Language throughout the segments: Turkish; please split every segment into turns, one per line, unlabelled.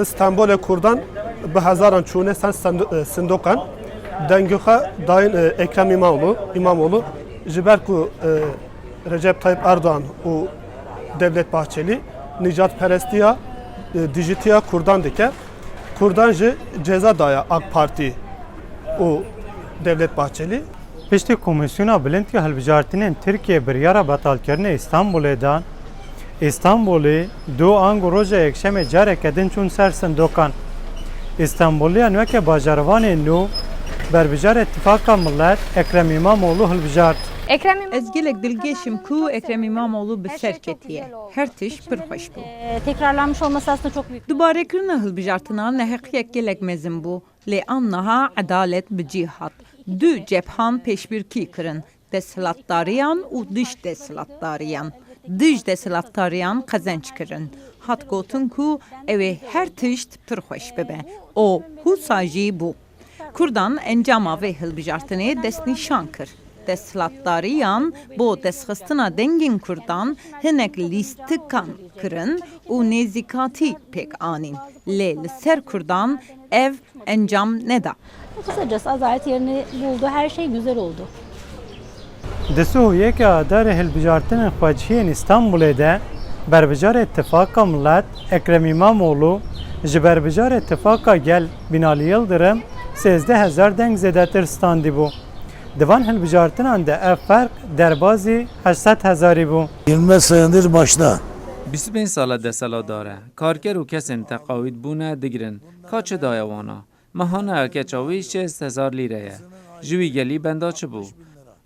İstanbul'e kurdan bi hezaran çûne sen sindokan dengüha dayın Ekrem İmamoğlu jiber ku Recep Tayyip Erdoğan u Devlet Bahçeli Nicat Perestiya dijitiya kurdan dike kurdan ji ceza daya AK Parti u Devlet Bahçeli
Piştî Komisyona Bilindî Hilbijartinên Tirkiye biryara betalkirina İstanbulê dan, İstanbulê du ang û roja yekşemê careke din çûn ser sindokan. İstanbulliyan weke bajarvanên nû berbijara İttifaka Millet Ekrem İmamoğlu hilbijart.
Ez gelek dilgeçim ku Ekrem İmamoğlu bi ser ketiye. Her tiş pir hoş bu.
Tekrarlanmış olması aslında çok büyük.
Dubare kirina hilbijartina neheqiyek gelek mezin bu. Lê annaha adalet bi cihat. Du cephan peşbirkî kirin. Desthilatdariyan û dij desthilatdariyan. Dij desthilatdariyan qezenç kirin. Hat gotin ku ew ê her tişt pir hoş bibe. O hûsa jî bû. Kurdan encama vê hilbijartinê destnîşan kir. Desthilatdariyan bo destxistina dengên Kurdan hinek lîstikan kirin û nêzîkatî pêk anîn. Lê li ser Kurdan ev encam neda.
Kısacası adalet yerini buldu. Her şey güzel oldu.
Di Sûriyeke adarê hilbijartinên xwecihiyên İstanbulê de berbijara İttifaka Millet Ekrem İmamoğlu ji berbijara İttifaka Gel Binali Yıldırım 13,000 deng zêdetir standî bû. Divan hilbijartinan de ev ferq derbasî 800,000 bû.
20 senedir başta.
25 sala deseladare. Karker û kesên teqawîd bûne digirin. Ka çi daye wana? Mehana erke çawî 60,000 lîre ye. Ji wî gelî benda çi bû?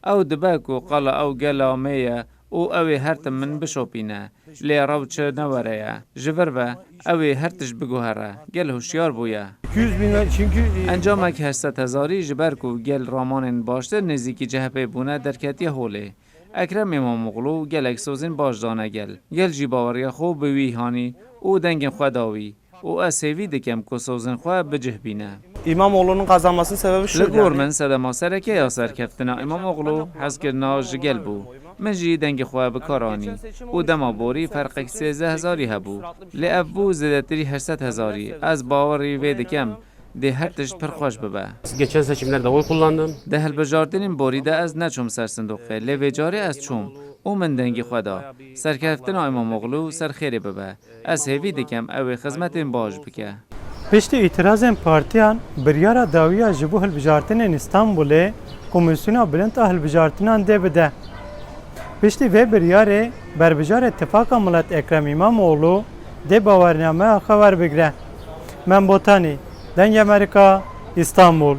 Ew dibe ku qala ew gela me ye û ew ê her tim min bişopîne. Lê rew çi newere ye. Ji vir ve ew ê her tişt biguhere. Gel huşyar bûye.
200.000 çünkü
Encamek 800,000 ji ber ku gel ramanên baştir nêzîkî CHP bûne derketiye holê. Ekrem İmamoğlu gelek sozên baş dane gel. Gel jî baweriya xwe bi wî hanî û dengên xwe dawî. û ez sêvî dikim ku sozên xwe bicihbîne.
İmamoğlu'nun kazanmasının sebebi şu.
Li gor min sedema serekeya serkeftina İmamoğlu hezkirina ji gel bû. Min jî dengê xwe bikaranî û dema borî ferqek 13,000 hebû. Lê ev bû zêdetirî 800,000. Ez bawerî vê dikim de her tişt pir xweş bibe.
Geçen seçimlerde oy kullandım.
Di hilbijartinên borî de ez neçûm ser sindûqê, lê vê carê ez çûm û min dengê xwe da. Serkeftina İmamoğlu serxêrê bibe. Ez hêvî dikim ew ê xizmetên baş bike.
Piştî îtirazên partiyan biryara dawiya ji bo hilbijartinên İstanbulê Komisyona Bilind a Hilbijartinan dê bide. Piştî vê biryarê berbijara İttifaka Millet Ekrem İmamoğlu dê bawernameya xwe werbigire. Min Botanî, Deng Amerika, İstanbul.